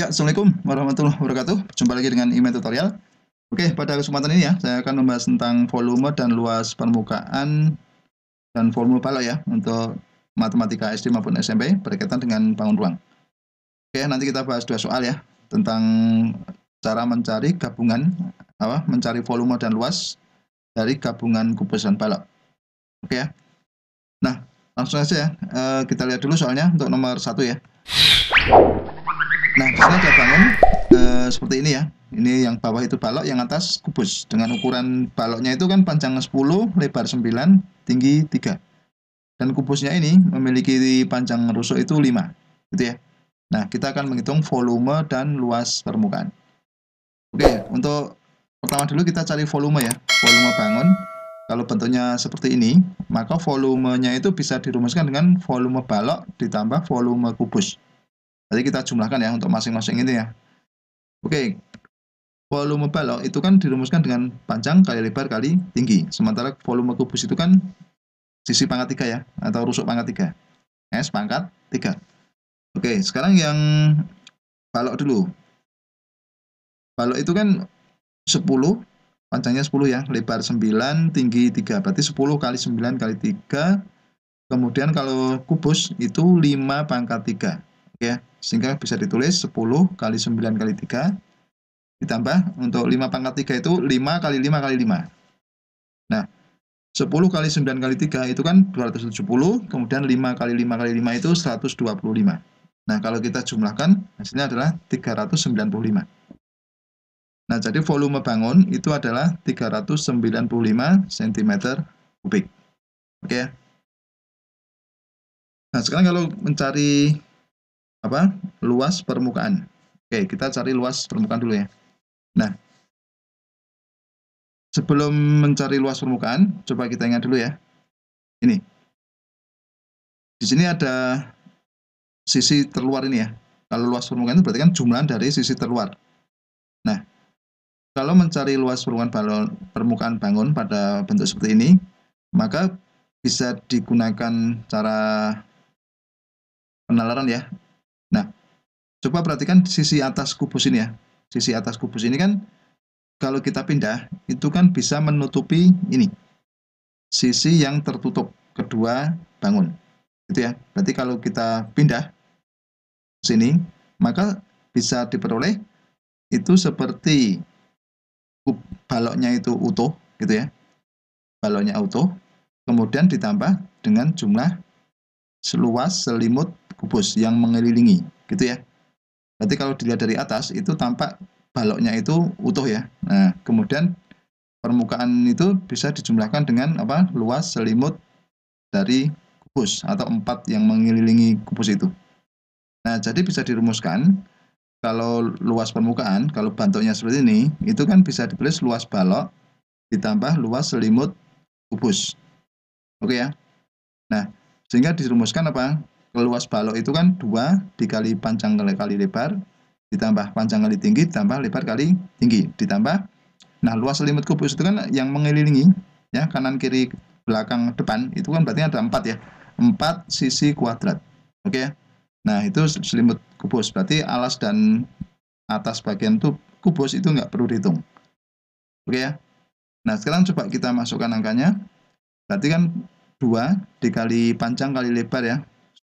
Ya, Assalamualaikum warahmatullahi wabarakatuh. Jumpa lagi dengan Email Tutorial. Oke, pada kesempatan ini ya, saya akan membahas tentang volume dan luas permukaan dan volume balok ya, untuk matematika SD maupun SMP berkaitan dengan bangun ruang. Oke, nanti kita bahas dua soal ya, tentang cara mencari gabungan, mencari volume dan luas dari gabungan kubus dan balok. Oke ya. Nah, langsung saja ya, kita lihat dulu soalnya untuk nomor 1 ya. Nah, di sini ada bangun seperti ini ya. Ini yang bawah itu balok, yang atas kubus. Dengan ukuran baloknya itu kan panjang 10, lebar 9, tinggi 3. Dan kubusnya ini memiliki panjang rusuk itu 5. Gitu ya. Nah, kita akan menghitung volume dan luas permukaan. Oke, untuk pertama dulu kita cari volume ya. Volume bangun. Kalau bentuknya seperti ini, maka volumenya itu bisa dirumuskan dengan volume balok ditambah volume kubus. Jadi kita jumlahkan ya untuk masing-masing ini ya. Oke, volume balok itu kan dirumuskan dengan panjang kali lebar kali tinggi. Sementara volume kubus itu kan sisi pangkat 3 ya, atau rusuk pangkat 3. S pangkat 3. Oke, sekarang yang balok dulu. Balok itu kan 10, panjangnya 10 ya, lebar 9, tinggi 3. Berarti 10 kali 9 kali 3. Kemudian kalau kubus itu 5 pangkat 3. Oke, sehingga bisa ditulis 10 kali 9 kali 3 ditambah untuk 5 pangkat 3 itu 5 kali 5 kali 5. Nah, 10 kali 9 kali 3 itu kan 270, kemudian 5 kali 5 kali 5 itu 125. Nah, kalau kita jumlahkan, hasilnya adalah 395. Nah, jadi volume bangun itu adalah 395 cm kubik. Oke ya. Nah, sekarang kalau mencari luas permukaan. Oke, kita cari luas permukaan dulu ya. Nah, sebelum mencari luas permukaan, coba kita ingat dulu ya. Ini. Di sini ada sisi terluar ini ya. Kalau luas permukaan itu berarti kan jumlah dari sisi terluar. Nah, kalau mencari luas permukaan bangun pada bentuk seperti ini, maka bisa digunakan cara penalaran ya. Nah, coba perhatikan sisi atas kubus ini ya. Sisi atas kubus ini kan kalau kita pindah, itu kan bisa menutupi ini. Sisi yang tertutup kedua bangun. Gitu ya. Berarti kalau kita pindah ke sini, maka bisa diperoleh itu seperti baloknya itu utuh, gitu ya. Baloknya utuh, kemudian ditambah dengan jumlah seluas selimut kubus yang mengelilingi, gitu ya. Berarti kalau dilihat dari atas, itu tampak baloknya itu utuh ya. Nah, kemudian permukaan itu bisa dijumlahkan dengan luas selimut dari kubus atau 4 yang mengelilingi kubus itu. Nah, jadi bisa dirumuskan kalau luas permukaan, kalau bentuknya seperti ini, itu kan bisa ditulis luas balok ditambah luas selimut kubus. Oke ya. Nah, sehingga dirumuskan luas balok itu kan 2 dikali panjang kali lebar, ditambah panjang kali tinggi, ditambah lebar kali tinggi, ditambah, nah luas selimut kubus itu kan yang mengelilingi, ya, kanan, kiri, belakang, depan, itu kan berarti ada 4 ya, 4 sisi kuadrat. Oke ya. Nah, itu selimut kubus, berarti alas dan atas bagian kubus itu nggak perlu dihitung. Oke ya. Nah, sekarang coba kita masukkan angkanya. Berarti kan 2 dikali panjang kali lebar ya,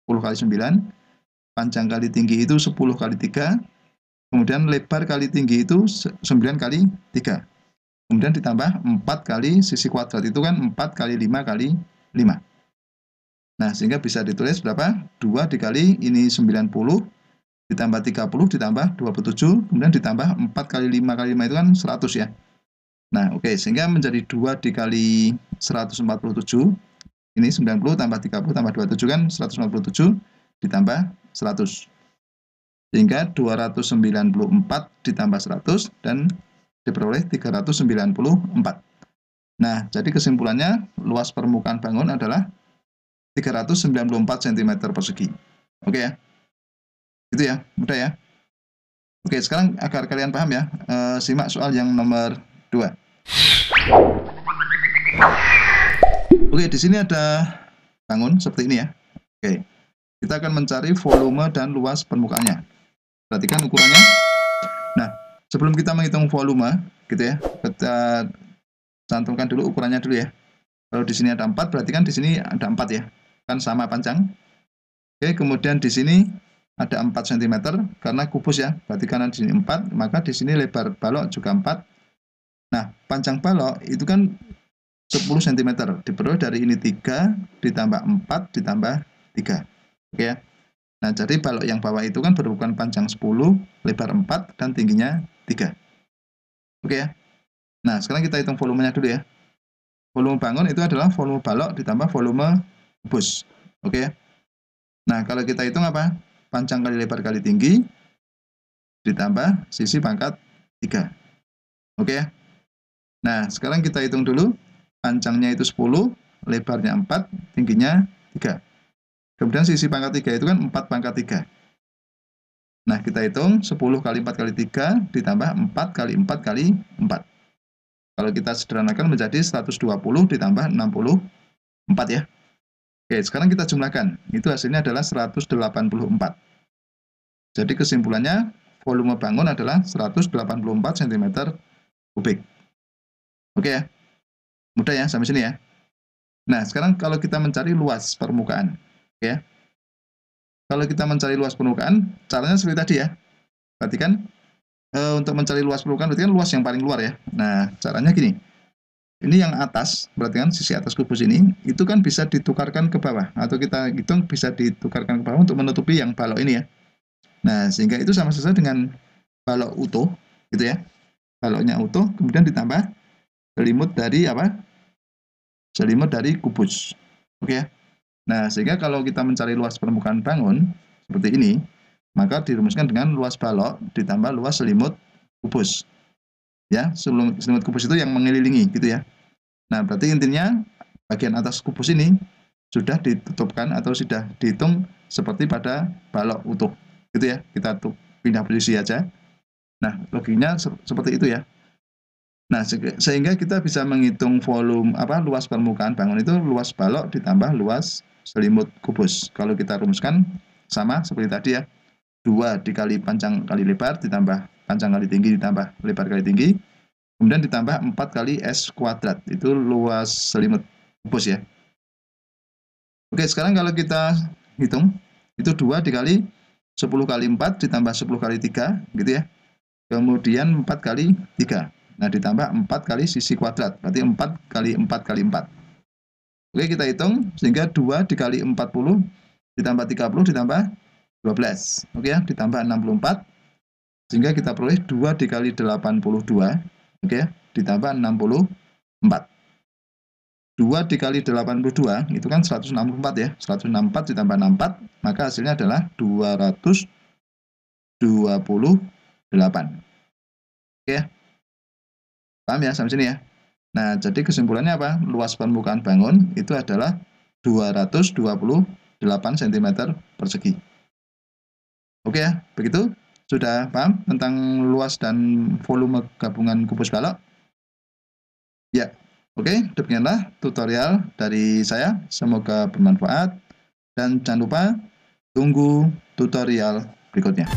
10 kali 9. Panjang kali tinggi itu 10 kali 3. Kemudian lebar kali tinggi itu 9 kali 3. Kemudian ditambah 4 kali sisi kuadrat, itu kan 4 kali 5 kali 5. Nah, sehingga bisa ditulis berapa? 2 dikali ini 90, ditambah 30, ditambah 27, kemudian ditambah 4 kali 5 kali 5 itu kan 100 ya. Nah, oke, sehingga menjadi 2 dikali 147, ini 90 tambah 30 tambah 27 kan 147, ditambah 100. Sehingga 294 ditambah 100 dan diperoleh 394. Nah, jadi kesimpulannya luas permukaan bangun adalah 394 cm persegi. Oke ya. Gitu ya, mudah ya. Oke, sekarang agar kalian paham ya, simak soal yang nomor 2. Oke, di sini ada bangun seperti ini ya. Oke, kita akan mencari volume dan luas permukaannya. Perhatikan ukurannya. Nah, sebelum kita menghitung volume, gitu ya, kita cantumkan dulu ukurannya dulu ya. Kalau di sini ada 4, berarti kan di sini ada 4 ya. Kan sama panjang. Oke, kemudian di sini ada 4 cm karena kubus ya. Berarti karena di sini 4, maka di sini lebar balok juga 4. Nah, panjang balok itu kan 10 cm. Diperoleh dari ini 3 ditambah 4 ditambah 3. Oke ya. Nah, jadi balok yang bawah itu kan berukuran panjang 10, lebar 4, dan tingginya 3. Oke ya. Nah, sekarang kita hitung volumenya dulu ya. Volume bangun itu adalah volume balok ditambah volume kubus. Oke ya. Nah, kalau kita hitung apa? Panjang kali lebar kali tinggi ditambah sisi pangkat 3. Oke ya. Nah, sekarang kita hitung dulu. Panjangnya itu 10, lebarnya 4, tingginya 3. Kemudian sisi pangkat 3 itu kan 4 pangkat 3. Nah, kita hitung 10 kali 4 kali 3 ditambah 4 kali 4 kali 4. Kalau kita sederhanakan menjadi 120 ditambah 64 ya. Oke, sekarang kita jumlahkan. Itu hasilnya adalah 184. Jadi kesimpulannya, volume bangun adalah 184 cm kubik. Oke ya. Mudah ya, sampai sini ya. Nah, sekarang kalau kita mencari luas permukaan. Oke ya. Kalau kita mencari luas permukaan, caranya seperti tadi ya. Perhatikan, untuk mencari luas permukaan, berarti kan luas yang paling luar ya. Nah, caranya gini. Ini yang atas, berarti kan sisi atas kubus ini, itu kan bisa ditukarkan ke bawah. Atau kita hitung bisa ditukarkan ke bawah untuk menutupi yang balok ini ya. Nah, sehingga itu sama saja dengan balok utuh, gitu ya. Baloknya utuh, kemudian ditambah selimut dari apa? Selimut dari kubus. Oke ya. Nah, sehingga kalau kita mencari luas permukaan bangun seperti ini, maka dirumuskan dengan luas balok ditambah luas selimut kubus. Ya, selimut kubus itu yang mengelilingi gitu ya. Nah, berarti intinya bagian atas kubus ini sudah ditutupkan atau sudah dihitung seperti pada balok utuh. Gitu ya. Kita pindah posisi aja. Nah, logiknya seperti itu ya. Nah, sehingga kita bisa menghitung volume luas permukaan bangun itu luas balok ditambah luas selimut kubus. Kalau kita rumuskan sama seperti tadi ya. 2 dikali panjang kali lebar ditambah panjang kali tinggi ditambah lebar kali tinggi. Kemudian ditambah 4 kali S kuadrat. Itu luas selimut kubus ya. Oke, sekarang kalau kita hitung itu 2 dikali 10 kali 4 ditambah 10 kali 3 gitu ya. Kemudian 4 kali 3. Nah, ditambah 4 kali sisi kuadrat, berarti 4 kali 4 kali 4. Oke, kita hitung, sehingga 2 dikali 40, ditambah 30, ditambah 12. Oke ya, ditambah 64, sehingga kita peroleh 2 dikali 82, oke ya, ditambah 64. 2 dikali 82, itu kan 164 ya, 164 ditambah 64, maka hasilnya adalah 228. Oke ya. Paham ya sampai sini ya? Nah, jadi kesimpulannya apa? Luas permukaan bangun itu adalah 228 cm persegi. Oke ya, begitu? Sudah paham tentang luas dan volume gabungan kubus balok? Ya, oke, demikianlah tutorial dari saya. Semoga bermanfaat. Dan jangan lupa tunggu tutorial berikutnya.